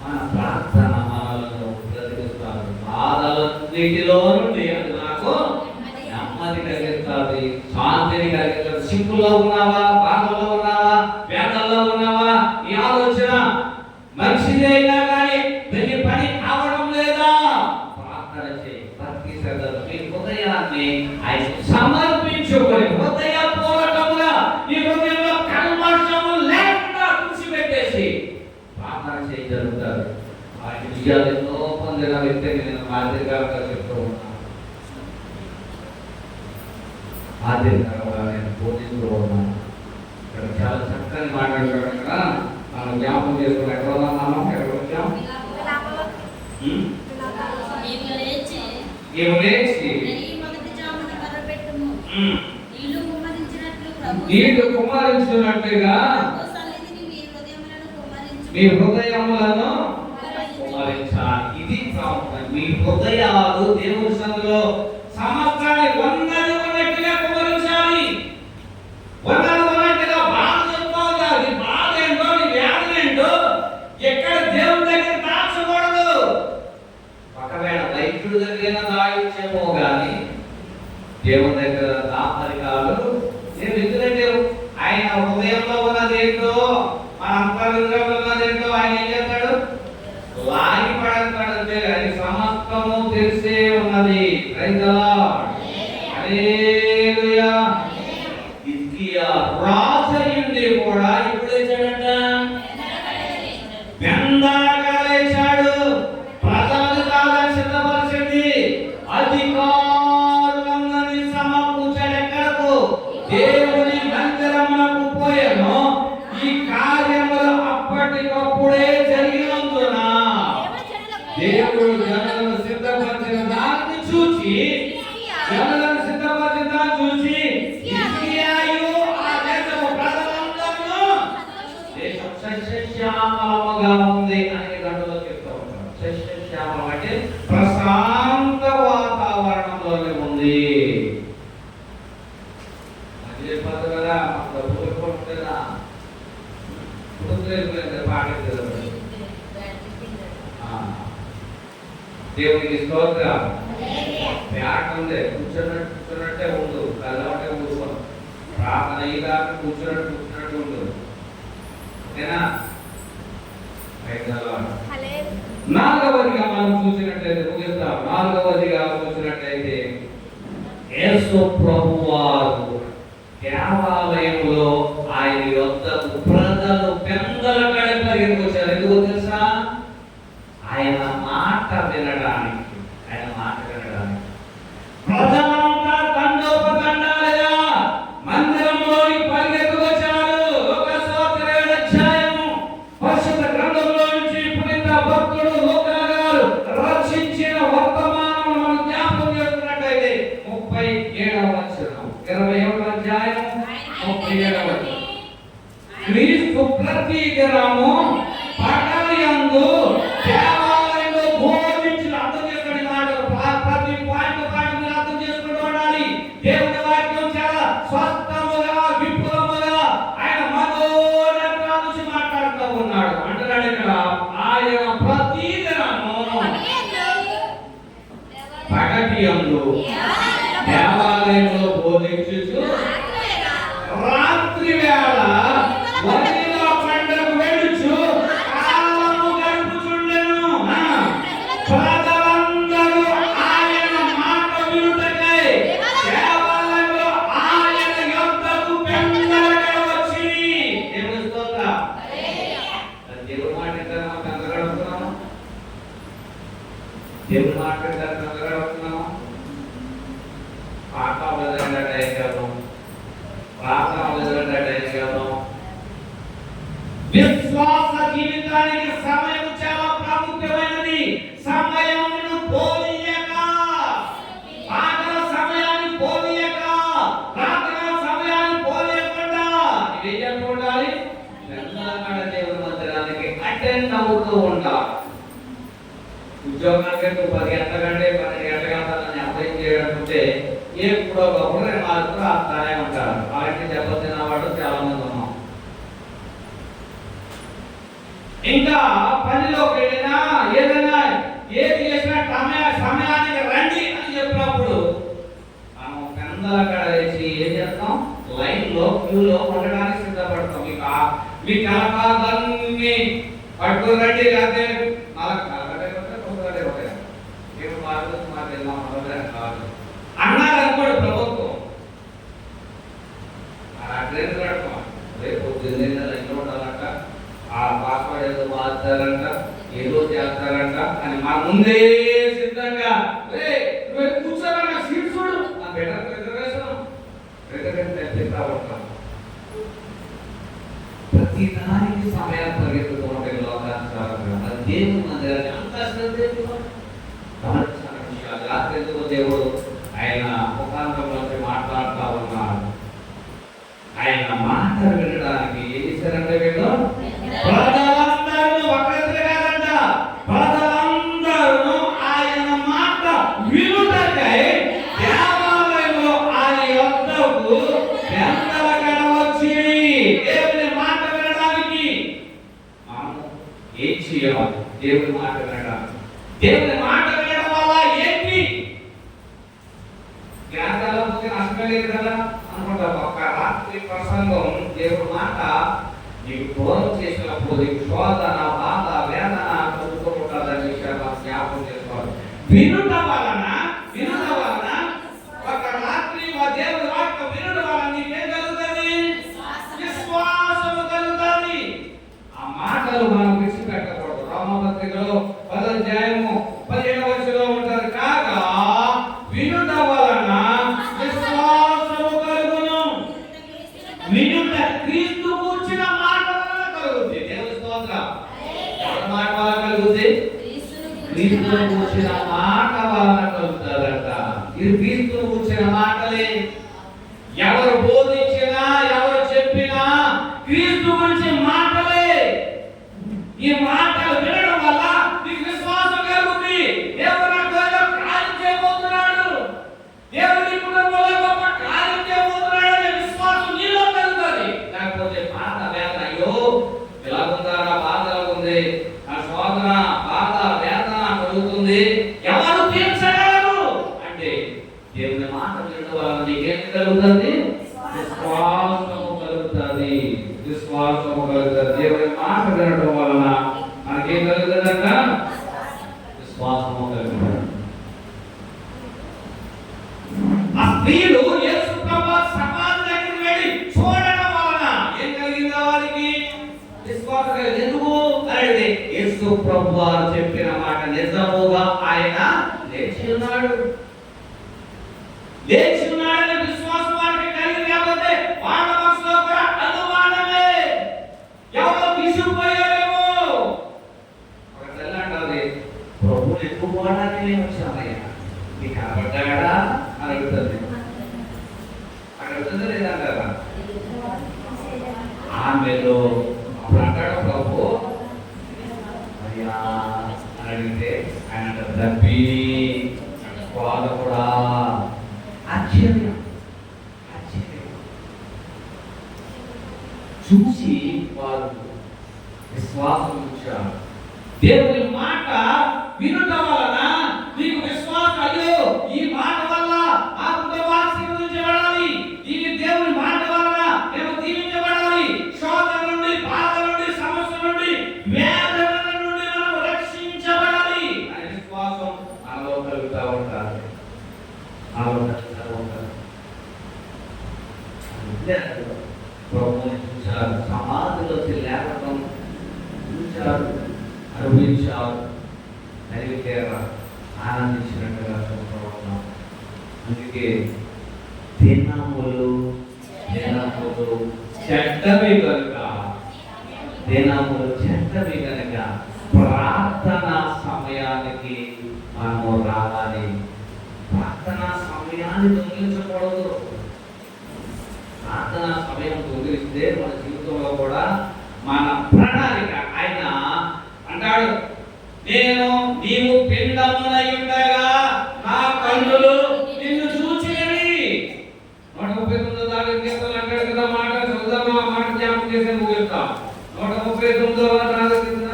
Speaker 1: మన ప్రార్థన మనలను బ్రతికిస్తాడు. బాధలన్నిటిలో నుండి అది నాకు నెమ్మది కలిగిస్తుంది, శాంతిని కలిగిస్తుంది. సిక్కులో ఉన్నావా, బాధల్లో ఉన్నావా, వేదల్లో ఉన్నావా, ఈ ఆలోచన మంచిదైనా కానీ దీని పని కావడం లేదా, ప్రార్థన చేయి. భక్తి శ్రద్ధలు మీ హృదయాన్ని ఆయన సమర్పించుకొని హృదయపూర్వకముగా ఈ హృదయంలో కల్మషము లేకుండా తుడిచిపెట్టేసి ప్రార్థన చేయి జరుగుతారు. ఆయన విజయాలు ఎన్నో పొందిన వ్యక్తిని నేను ఆర్థికంగా చెప్తూ ఉన్నాను. ఆర్థికంగా నేను బోధిస్తూ ఉన్నాను. ఇక్కడ చాలా చక్కని మాట్లాడుతాడు. కదా మనం జ్ఞాపకం చేసుకుని ఎక్కడ ఉన్నామో ఎక్కడ వచ్చాం. నీళ్లు కుమ్మరించినట్లుగా మీ హృదయములను కుమ్మరించాలి. ఇది మీ హృదయాలు దేవుని సన్నిధిలో సమస్తాన్ని ఉన్నట్టుగా కుమ్మరించాలి. ఉన్నట్టుగా బాధ చెప్పుకోవాలి. బాధ ఏంటో, నీ వ్యాధి ఏంటో ఎక్కడ దేవుని దగ్గర దాచకూడదు. ఒకవేళ వైద్యుడి దగ్గర దాయించేమో కానీ దేవుని దగ్గర దాపరికాలు నేను ఎందుకంటే ఆయన హృదయంలో ఉన్నది ఏంటో, మన అంతరంగంలో ఉన్నది ఏంటో ఆయన ఏం చేస్తాడు, లాగి పడతాడు. అది సమస్తము తెలిసే ఉన్నది. హల్లెలూయా. హిజ్కియా రాజయ్యుండి కూడా ఇప్పుడు లేచాడంట, బెందగా లేచాడు. ప్రజలను కాదని సిద్ధపరిచింది, అధికారులందరినీ సమకూర్చాడు. ఎక్కడకు? దేవుని మందిరమునకు పోయాను. ఈ కార్యములు అప్పటికప్పుడే జరిగినందున దేవుడు జనులను సిద్ధపరిచిన దాన్ని చూసి, జనులను సిద్ధపరిచిన దాన్ని చూసి హిజ్కియాయు ఆ దేశపు ప్రజలందరూ దేశం సస్యశ్యామలముగా ఉంది అని గంటలో చెప్తూ ఉంటారు. సస్యశ్యామలం అంటే ప్రశాంత వాతావరణంలోనే ఉంది. అది చెప్పదు కదా, డబ్బులు కొనుక్కుంటుందా పాడలేదు. దేవునికి స్తోత్రం. పేట ఉంది, కూర్చున్నట్టే ఉండు, కళ్ళవంటే కూర్చోను. ప్రార్థన అయ్యేదాకా కూర్చున్నట్టు ఉండు. ఓకేనా? నాలుగవదిగా మనం చూసినట్లయితే ముగిస్తాం. నాలుగవదిగా చూసినట్లయితే యేసు ప్రభువారు దేవాలయంలో ఆయన యొద్దకు ప్రజలు పెందల కడప వచ్చారు. ఎందుకు తెలుసా? ఆయన మాట వినడానికి. ఆయన మాట వినడానికి ప్రజలంతా తండోపతండాలుగా మందిరంలోని పరిగెత్తుకొచ్చారు. లోకాసువార్త 7వ అధ్యాయము పరిశుద్ధ గ్రంథంలో నుంచి పునీత భక్తుడు లూకా గారు రచించిన వర్తమానం మనం జ్ఞాపకం చేసుకున్నట్లయితే 37వ వచనం, 21వ అధ్యాయం 37వ వచనం. క్రీస్తు ప్రతి దినము పగలయందు దేవాలయంలో బోధించిన, అర్థం చేసుకోండి మాటలు, ప్రతి పాయింట్ మీరు అర్థం చేసుకుంటూ ఉండాలి. దేవుని వాక్యం చాలా స్పష్టముగా విపులముగా ఆయన మనోనేత్రాల నుంచి మాట్లాడుతూ ఉన్నాడు. అంటున్నాడు ఇక్కడ, ఆయన ప్రతి దినము పగటియందు దేవాలయంలో బోధించుచు రాత్రి వేళ వరిలో పంటకు వెడుచు కాలము గడుపుచుండెను. ప్రజలందరూ ఆయన మాట వినుటకై దేవాలయంలో ఆయన యొద్దకు పెందలగా వచ్చిరి. దేవుని స్తోత్రం. దేవుని మాట వింటామా? పెందలగా వస్తున్నామా? దేవుని మాట వింటారు, పెందలగా వస్తున్నామా? పాట వదలంటే టైం కాదు, ప్రార్థన వదలంటే టైం కాదు. విశ్వాస జీవితానికి సమయం చాలా ప్రాముఖ్యమైనది. సమయమును పోనీయక, పాటల సమయాన్ని పోనీయక, ప్రార్థన సమయాన్ని పోనీయకుండా ఇవేం చేస్తూ ఉండాలి? తెలంగాణ దేవుని మందిరానికి అటెండ్ అవుతూ ఉండాలి. ఉద్యోగానికి 10 గంటల కంటే 12 గంటల కంటే అప్లై చేయడంటే ఎప్పుడో ఒకప్పుడు మాత్రం ఆస్తానే ఉంటారు. అలాంటి దెబ్బతిన్న వాడు చాలా మంది ఉన్నాం. ఇంకా పనిలోకి వెళ్ళినా ఏదైనా ఏది చేసినా సమయానికి రండి అని చెప్పినప్పుడు మనం పెందల కడ వేసి ఏం చేస్తాం? లైన్లో క్యూలో ఉండడానికి సిద్ధపడతాం. మీ కలకాలన్నీ పట్టుకుని రండి, లేకపోతే అన్నారు అనుకోడు ప్రభుత్వం. ట్రైన్ కడతాం, రేపు లైన్లో ఉండాలంట, ఆ పాస్వర్డ్ ఏదో మార్చారంట, ఏదో చేస్తారంట అని మా ముందే సిద్ధంగా కూర్చోరా సీట్ చూడు రిజర్వేషన్ తెప్పిస్తా ఉంటాం. ప్రతి దానికి సమయాన్ని పరిగెత్తుతూ ఉంటాయి లోకాచారంగా. దేవుని మందిరాన్ని అంత శ్రద్ధ రాత్రి ఎందుకు దేవుడు ఆయన ముఖాంతంలోంచి మాట్లాడుతూ ఉన్నాడు. ఆయన మాట వినడానికి ఏం చేశారంటే వీళ్ళు ప్రజలందరూ ఒకరిద్దరు కాదంట, ప్రజలందరూ ఆయన మాట వినుటకై దేవాలయంలో ఆయన యొద్దకు పెందలగా వచ్చిరి. దేవుని మాట వినడానికి మనం ఏం చేయాలి? దేవుని మాట వినడానికి. దేవుని మాట వినడం వల్ల ఏంటి? జ్ఞానాల పోతే నష్టమే లేదు కదా అనుకుంటా. ఒక్క రాత్రి ప్రసంగం దేవుడి మాట నీకు దూరం చేసినప్పుడు నీకు శోధన, బాధ, వేదన కలుగుతుంటుందని విషయాన్ని జ్ఞాపకం చేసుకోవాలి. వినుట వలన ఒక రాత్రి దేవుడి వాక్యం వినడం వలన నీకేం కలుగుతుంది? విశ్వాసము కలుగుతుంది. ఆ మాటలు మనం విడిచిపెట్టకూడదు. రోమపత్రికలో 10వ అధ్యాయము 17వ వచనంలో ఉంటారు, కాగా వినుట వలన విశ్వాసము కలుగును. వినుట క్రీస్తు కూర్చిన మాట వలన కలుగుతుంది. దేవుని స్తోత్రం. ఎవరి మాట వలన కలుగుతుంది? క్రీస్తు కూర్చిన మాట వలన కలుగుతారట. ఇది క్రీస్తు కూర్చిన మాటలే. ఎవరు బోధించినా ఎవరు చెప్పినా క్రీస్తు గురించి మాటలే. ఈ మాటలు వినడం వల్ల నీకు విశ్వాసం ఉంది, ఎవరు తీర్చగలరు అంటే దేవుని మాట వినడం వలన నీకేం కలుగుతుంది? విశ్వాసము కలుగుతుంది. విశ్వాసము కలుగుతుంది. దేవుని మాట వినడం వలన మనకేం కలుగుతుందంట? విశ్వాసము కలుగుతుంది. ఆ స్త్రీలు యేసు ప్రభువు సమాధి దగ్గరికి వెళ్ళి చూడడం వలన ఏం కలిగిందా? వారికి విశ్వాసం కలిగింది. ఎందుకు అంటే యేసు ప్రభువు వారు చెప్పిన మాట నిజముగా ఆయన లేచి ఉన్నాడు. లేచి ఉన్నాడనే విశ్వాసం వారికి కలిగింది కాబట్టి వాళ్ళ మనసులో కూడా అనుమానమే. ఎవరో తీసుకుపోయారేమో. ఒక తల్లి అంటారు, ప్రభువుని ఎత్తుకోవడానికి నేను వచ్చానయ్యా, నీకు కనబడ్డాడా అని అడుగుతుంది. అడుగుతుంది లేదంటారా? ఆమెలో అప్పుడు అంటాడు ప్రభు అయ్యా అని అడిగితే ఆయన తప్పి వాళ్ళు కూడా ఆశ్చర్యం చూసి వారు విశ్వాసం ఉంచారు. దేవుని మాట వినటం వలన నీకు విశ్వాసం, అయ్యో ఈ మాట వల్ల ఆ కుటుంబం ఆశీర్వదించబడాలి, ఈ దేవుని మాట వలన మేము దీవించబడాలి, శోధన నుండి, బాధ నుండి, సమస్య నుండి, వేదన నుండి మనం రక్షించబడాలి అనే విశ్వాసం మనలో కలుగుతూ ఉంటారు. ప్రభువుని చూశారు, సమాధిలోకి లేవటం చూశారు, అనుభవించారు, కలిగితేరా ఆనందించినట్టుగా చూస్తూ ఉన్నాం. అందుకే దినములు చెడ్డవి కనుక, దినములు చెడ్డవి కనుక ప్రార్థన సమయానికి మనము రావాలి. ప్రార్థనా సమయాన్ని దొంగిలించకూడదు. ప్రార్థనా సమయం దొంగిలిస్తే మన జీవితంలో కూడా మన ప్రణాళిక, ఆయన అంటాడు, నీవు పిండమునై ఉండగా నా కన్నులు నిన్ను చూచినవి. 139 దాని కీర్తనలు అంటాడు కదా. మాట చదువుదామా? మాట జ్ఞాపకం చేసే ముగిస్తాం. 139 నాలుగు కీర్తన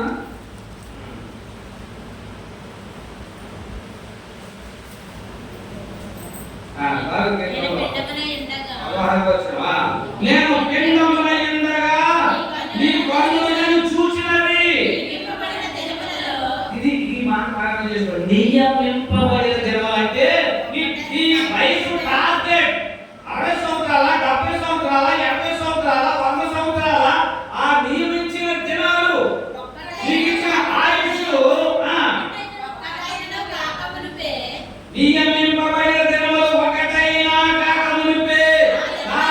Speaker 1: నేను పిండమునై ఉండగా నీ కన్నులు నన్ను చూచినవి. ఇది ఈ మాట ప్రారంభం చేసుకోండి. నియమింపబడిన దినములు అంటే నీ వయసు టార్గెట్ 60 సంవత్సరాల, 70 సంవత్సరాల, 80 సంవత్సరాల, 100 సంవత్సరాల ఆ నియమించిన దినాలు, నీకు ఇచ్చిన ఆయుష్ నియమింపబడిన దినములు ఒకటైనా కాక మునిపే నా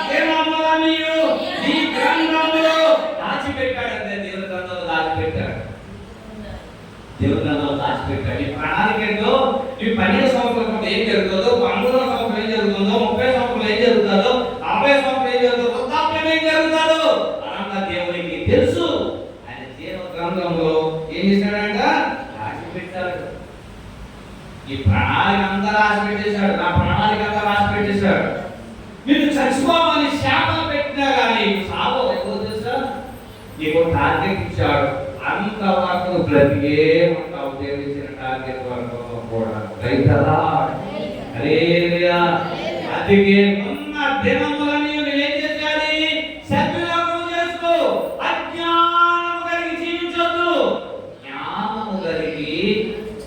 Speaker 1: దినములన్నీయు నీ గ్రంథములో దాచిపెట్టాడంటే దేవుని గ్రంథంలో దాచిపెట్టాడు. దేవుని గ్రంథంలో దాచిపెట్టాడు. ఈ ప్రణాళిక ఏంటో, ఈ 12 సంవత్సరాల ఏం జరుగుతుందో, 19 సంవత్సరం ఏం జరుగుతుందో, 30 సంవత్సరం ఏం జరుగుతుందో, 40 సంవత్సరం ఏం జరుగుతుందో, వృద్ధాప్యం ఏం జరుగుతుందో అనంగా దేవునికి తెలుసు. ఆయన జీవ గ్రంథంలో ఏం చేశాడంట? దాచిపెట్టాడు. ఈ ప్రణాళిక అంతా రాసి పెట్టేశాడు. నా ప్రణాళిక అంతా రాసి పెట్టేశాడు. మీరు చచ్చిపోమని శాపలు పెట్టినా కానీ సావు ఎవరు తెలుసా? నీకు టార్గెట్ ఇచ్చాడు, అంతవరకు బ్రతికే ఉంటావు. దేవుడిచ్చిన టార్గెట్ వరకు కూడా రైతరా. హల్లెలూయా. అందుకే ఉన్న దినములని నువ్వేం చేయాలి? సద్వినియోగం చేసుకో. అజ్ఞానము కలిగి జీవించొద్దు. జ్ఞానము కలిగి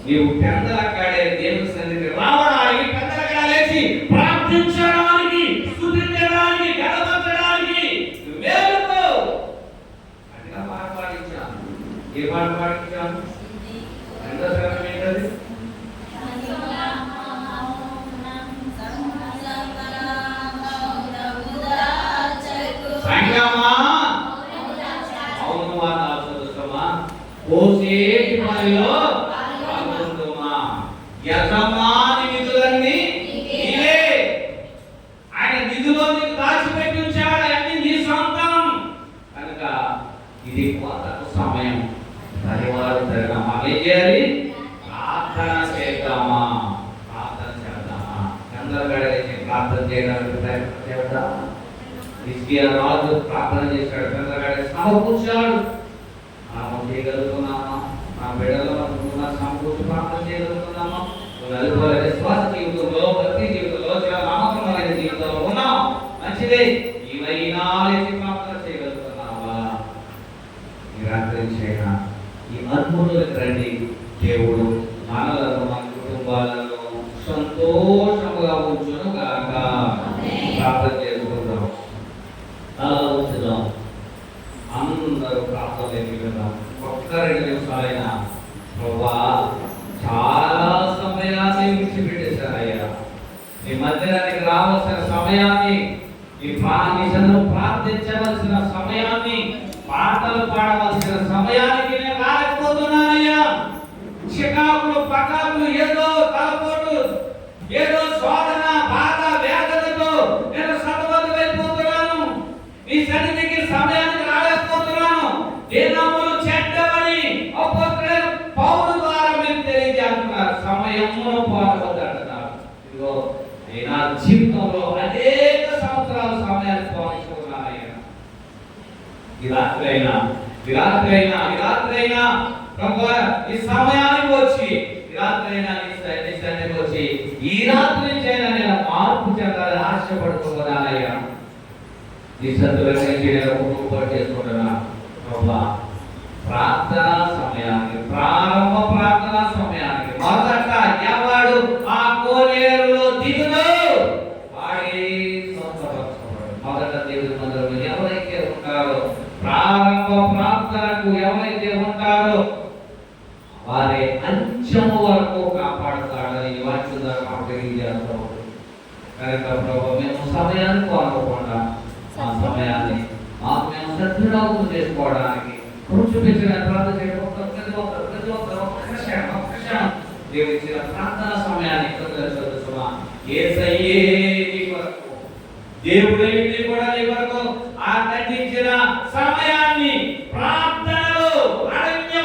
Speaker 1: నీవు పెద్దల కాడే దేవుని సన్నిధికి రావడానికి, పెద్దల కాడ లేచి ప్రార్థించడానికి, స్తుతించడానికి, గణపరచడానికి మేలుకో. అట్లా పాట పాడించాను. ఏ పాట పాడించాను? ఎంత సమయం ఏంటది? సంగమా అవునుమా దాసుమా కోసేటి పనిలో పాల్గొంటుమా. యజమాని నిధులన్నీ నీవే. ఆయన నిధులో నీకు దాచిపెట్టి ఉంచాడు. అన్ని నీ సొంతం కనుక ఇది కోతకు సమయం. పరివారం జరగమా. ఏం చేయాలి? ప్రార్థన చేద్దామా? ప్రార్థన చేద్దామా? చంద్రగడకి ప్రార్థన చేయడానికి ప్రయత్నం చేద్దామా? హిజ్కియా రాజు ప్రార్థన చేశాడు, చంద్రగడ సమకూర్చాడు. మనం చేయగలుగుతున్నామా? మన బిడ్డలో సమకూర్చి ప్రార్థన చేయగలుగుతున్నామా? విశ్వాస జీవితంలో, భక్తి జీవితంలో, చాలా నమ్మకమైన జీవితంలో ఉన్నాం. మంచిదే. ఇవైనా ప్రార్థన చేయగలుగుతున్నావా? ఈ రాత్రి చేయనా ఈ అద్భుతాలకు రండి. దేవుడు మనలను, మన కుటుంబాలను సంతోషముగా ఉంచును గాక. ప్రార్థన చేసుకుందాం. అలా ఉంచుదాం. అందరూ ప్రార్థన ఎదుగుదాం. ఒక్క 2 నిమిషాలైనా ప్రభా చాలా సమయాన్ని విడిచిపెట్టేశారయ్యా. నీ మందిరానికి రావాల్సిన సమయాన్ని, నీ ప్రార్థించవలసిన సమయాన్ని, పాటలు పాడవలసిన సమయానికి నేను రాలేకపోతున్నానయ్యా. చికాకులు, పకాకులు, ఏదో తలపోటు, ఏదో శోధన, బాధ, వేదనతో నేను సతమతమైపోతున్నాను. నీ సన్నిధికి సమయానికి రాలేకపోతున్నాను. దినములు చెడ్డవని అపోస్తలుడైన పౌలు ద్వారా మీరు తెలియజేస్తున్నారు. సమయమును పోవద్దంటున్నారు. ఇదిగో నా జీవితంలో అనేక సంవత్సరాల సమయాన్ని పోనిస్తున్నానయ్యా. ఈ రాత్రి అయినా ప్రభువా ఈ సమయానికి వచ్చి, ఈ రాత్రి అయినా నీ సన్నిధికి వచ్చి, ఈ రాత్రి నుంచి అయినా నేను మార్పు చెందాలని ఆశపడుతున్నానయ్యా. నీ సన్నిధిలో నేను ఒప్పుకోలు చేసుకుంటున్నా ప్రభువా. ప్రార్థన సమయానికి, ప్రారంభ ప్రార్థన సమయానికి మొదట ఎవడు ఆ కోనేరులో దిగుదో వాడే స్వస్థపరచబడు. మొదట దేవుని మందిరంలో ఎవరైతే ఉంటారో, ప్రారంభ ప్రార్థనకు ఎవరైతే ఉంటారో వారే అంచము వరకు కాపాడుతాడని వాక్యం ద్వారా మాకు తెలియజేస్తాం. కనుక ప్రభు మేము సమయాన్ని కోరకుండా ఆ సమయాన్ని మాకు మేము సద్వినియోగం చేసుకోవడానికి కూర్చోబెట్టిన ప్రార్థన చేయడం ప్రతి ఒక్కరు ఒక్క క్షణం దేవుడు ఇచ్చిన ప్రార్థన సమయాన్ని దేవుడే కూడా నీ కొరకు ఆ ఖండించిన సమయాన్ని ప్రార్థనలో అరణ్య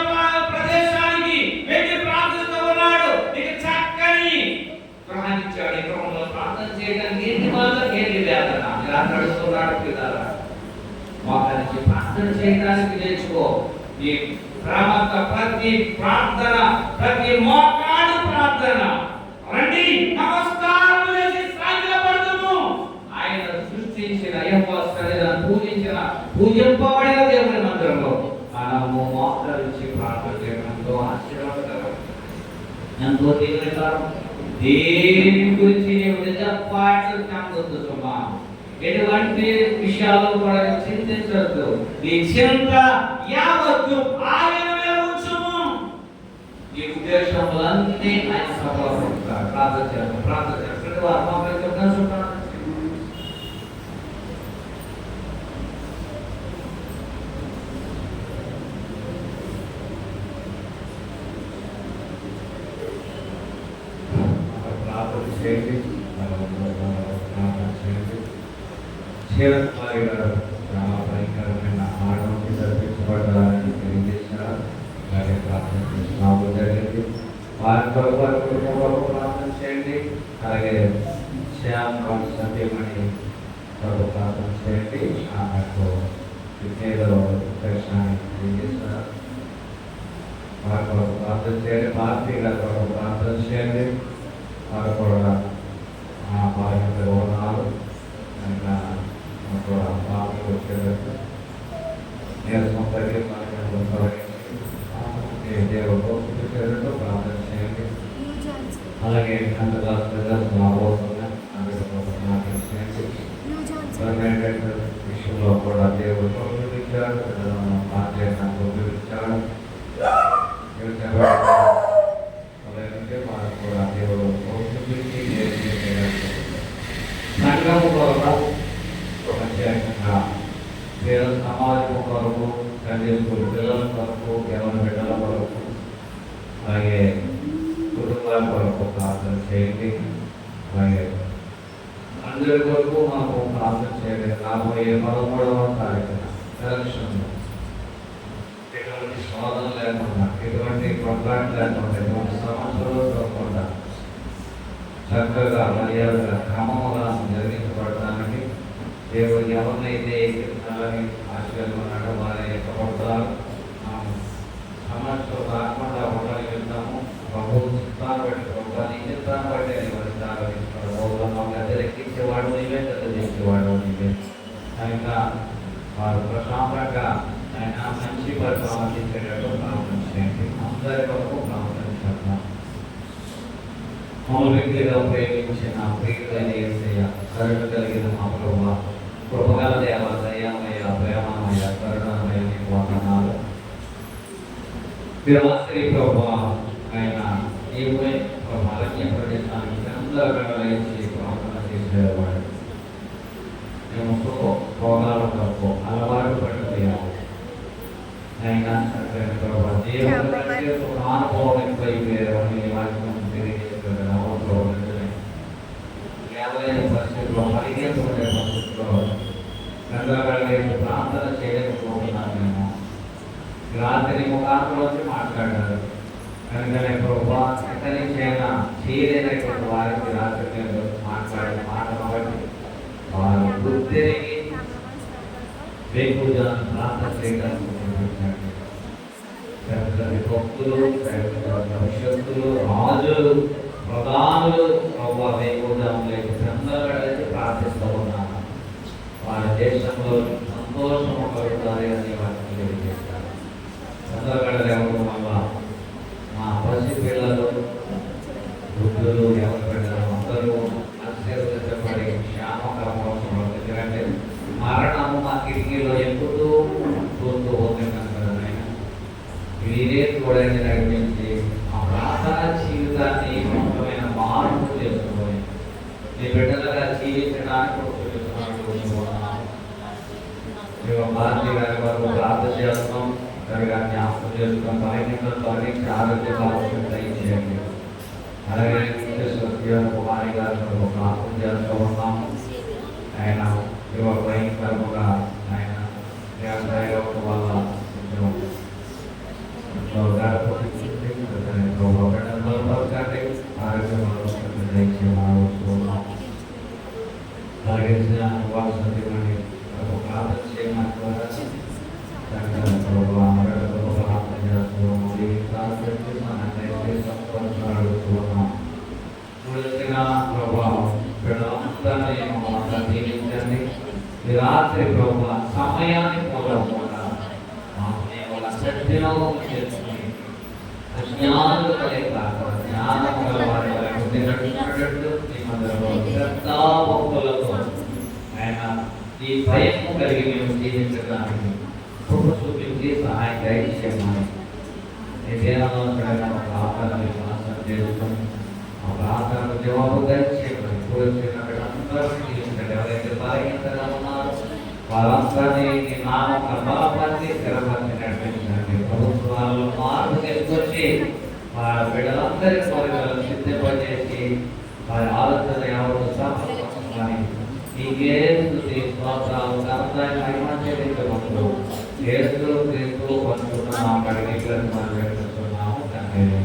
Speaker 1: ప్రదేశానికి వెళ్ళి ప్రార్థిస్తూ ఉన్నాడు. నీకు చక్కని గ్రహించాడు. ఈ క్రమంలో ప్రార్థన చేయడానికి ఏంటి బాధ, ఏంటి వేదన ఇలా నడుస్తున్నాడు పిల్లల మోకానికి ప్రార్థన చేయడానికి నేర్చుకో. ఈ క్రమంత ప్రతి ప్రార్థన, ప్రతి మోకాడు ప్రార్థన రండి నమస్కారం చేసి సాగిలపడదుము. ఆయన సృష్టించిన పూజింపబడిన దేవుని మందిరంలో మనము మోకరించి ప్రార్థన చేయడం ఎంతో ఆశీర్వాదకరం, ఎంతో దీవెనకరం. దేని గురించి నీవు నిజపాట్లు జ్ఞాపకం సుమా. ఎటువంటి విషయాలు కూడా చింతించవద్దు. నీ చింత యావత్తు ఆయన మీద ఉంచుము. ఈ ఉద్దేశములన్నీ ఆయన సఫలపరుస్తారు. ప్రార్థన చేస్తారు. వారు మాపై చెప్తాను.
Speaker 2: శివకుమారి గారు చాలా భయంకరమైన ఆడవాళ్ళకి జరిపించబడడానికి తెలియజేశారు. అలాగే ప్రార్థన చేసినాము జరిగింది. వారి కొరకు ప్రార్థన చేయండి. అలాగే శ్యామ్ సత్యమణి కొరకు ప్రార్థన చేయండి. ఆమెకు విద్యలో దర్శనాన్ని తెలియజేశారు. వారి కొరకు ప్రార్థన చేయండి. భారతీయ గారి కొరకు ప్రార్థన చేయండి. వారు కూడా వారి యొక్క వివరణాలు వచ్చేటట్టు నీరసం తగ్గి దేవుడు ప్రార్థన చేయండి. అలాగే విషయంలో కూడా దేవుడు తోడుచాడు, తోడుచాడు. అలాగే వారు కూడా దేవుడు సంఘము కొరకు ప్రత్యేకంగా పేరు సమాజం కొరకు, తల్లిదండ్రులు పిల్లల కొరకు, ఎవరి బిడ్డల కొరకు, అలాగే కుటుంబాల కొరకు ప్రార్థన చేయండి. అలాగే అందరి కొరకు మనకు ప్రార్థన చేయండి. రాబోయే 13వ తారీఖున ఎలక్షన్లో ఎటువంటి శోధన లేకుండా, ఎటువంటి కొట్లాట లేకుండా, ఎటువంటి సమస్యలు కాకుండా చక్కగా మర్యాదగా క్రమముగా జరిగించబడటానికి దేవుడు ఎవరినైతే ఎక్కించాలని ఆశీర్వాదం వారి యొక్క సమస్యలు రాకుండా ఉండగలుగుతారు. నామాన్ని బట్టి ప్రభావ నీ చిత్తాన్ని బట్టి నీ వరిస్తాను గద్దెలెక్కించేవాడు నీవే, గద్దె చేసేవాడు నీవే. ఆయన వారు ప్రశాంతంగా ఆయన మంచి పరిపాలన చేసేటట్టు ప్రార్థన చేయండి. అందరి వరకు ప్రార్థన చేద్దాం. మమ్మల్ని వ్యక్తిగా ఉపయోగించిన ప్రియులైన యేసయ్య, కరుణ కలిగిన మా ప్రభువా, కృపగల దేవ, దయామయ, ప్రేమమయ, కరుణామయ నీకు వందనాలు. రాత్రి ప్రభువా ఆయన నీవే అరణ్య ప్రదేశానికి అందరూ లేచి ప్రార్థన చేసేవాడు. మేము భోగాల కొరకు అలవాటు పడిపోయాము. అయినా ప్రభావ దేవుడు అనుభవం ఎక్కువైపోయారు అని వాక్యం తెలియజేస్తున్నారు. కేవలం పరిస్థితుల్లో పరిగెత్తుకునే పరిస్థితుల్లో గందరగోళ ప్రార్థన చేయలేకపోతున్నాను. మేము రాత్రి ముఖాంతలోంచి మాట్లాడారు కనుకనే ప్రభావ ఎక్కడి నుంచైనా చేయలేనటువంటి వారికి రాత్రి నేను మాట్లాడే మాట కాబట్టి వారు గుర్తిరిగి వేకుజాను ప్రార్థన చేయడానికి భక్తులు, భవిష్యత్తులు, రాజులు, ప్రధానులు ప్రభావ వేకుజాములకి చంద్రగడకి ప్రార్థిస్తూ ఉన్నాను. వారి దేశంలో సంతోషము కలుగుతారు అని వారికి తెలియజేస్తారు. చంద్రగడలు ఎవరు వల్ల మా పసి పిల్లలు, వృద్ధులు, ఎవరు పిల్లలు అందరూ ఆశీర్వదించబడి క్షేమకరమవుతున్నారు. ఎందుకంటే మరణము మా కిటికీలో ఎక్కుతూ చూస్తూ ఉంది కనుక మీరే చూడండి నడిపించి ఆ ప్రార్థన జీవితాన్ని ముఖ్యమైన మార్పు చేసుకొని మీ బిడ్డలుగా జీవించడానికి భారతీయ గారి వరకు ప్రార్థన చేస్తాం. సరిగా జ్ఞాపకం చేసుకుని బలహీనతలు తొలగించి ఆరోగ్య ఆలోచన దయచేయండి. అలాగే కుమారి గారి వరకు ప్రార్థన చేస్తూ ఉన్నాం. ఆయన భయంకరముగా ఆయన వ్యవసాయ వల్ల రాత్రి ప్రభు సమయాన్ని పోలకుండా సత్యలోకం చేసుకుని జ్ఞానులు కలిగి జ్ఞానం గలవారి భక్తులతో ఆయన ఈ భయం కలిగి మేము జీవించడానికి కృప చూపించి సహాయం దయచేయమని ప్రార్థన చేసుకుని ఆ ప్రార్థనకు జవాబు దయచేయమని అందరూ జీవించండి. ఎవరైతే బలహీనతగా ఉన్నారో వారందరినీ నామక బలపరిచి స్థిరపరిచి నడిపించండి. ప్రభుత్వాలలో మార్పు తీసుకొచ్చి వారి బిడ్డలందరి కోరికలను సిద్ధపరిచేసి వారి ఆలోచన ఎవరు సమర్పించుకొని మీకే స్తుతి స్తోత్రాలు కర్తవ్యం మహిమంచరించమంటూ యేసు క్రీస్తు పంచుకున్నాము కడిగిట్లను మనం వేడుతున్నాము తండ్రి.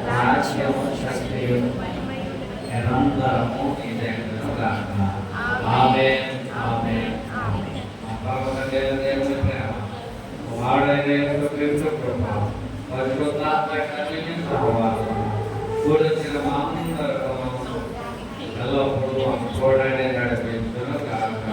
Speaker 2: రాజ్యము శక్తియు నిరంతరము ఆమేన్ ఆమేన్ ఆమేన్. దేవుని ప్రేమ వాడైన క్రీస్తు కృప పరిశుద్ధాత్మ సహవాసం కూడిన మాందరూ ఎల్లప్పుడూ చూడండి నడిపించును కాక.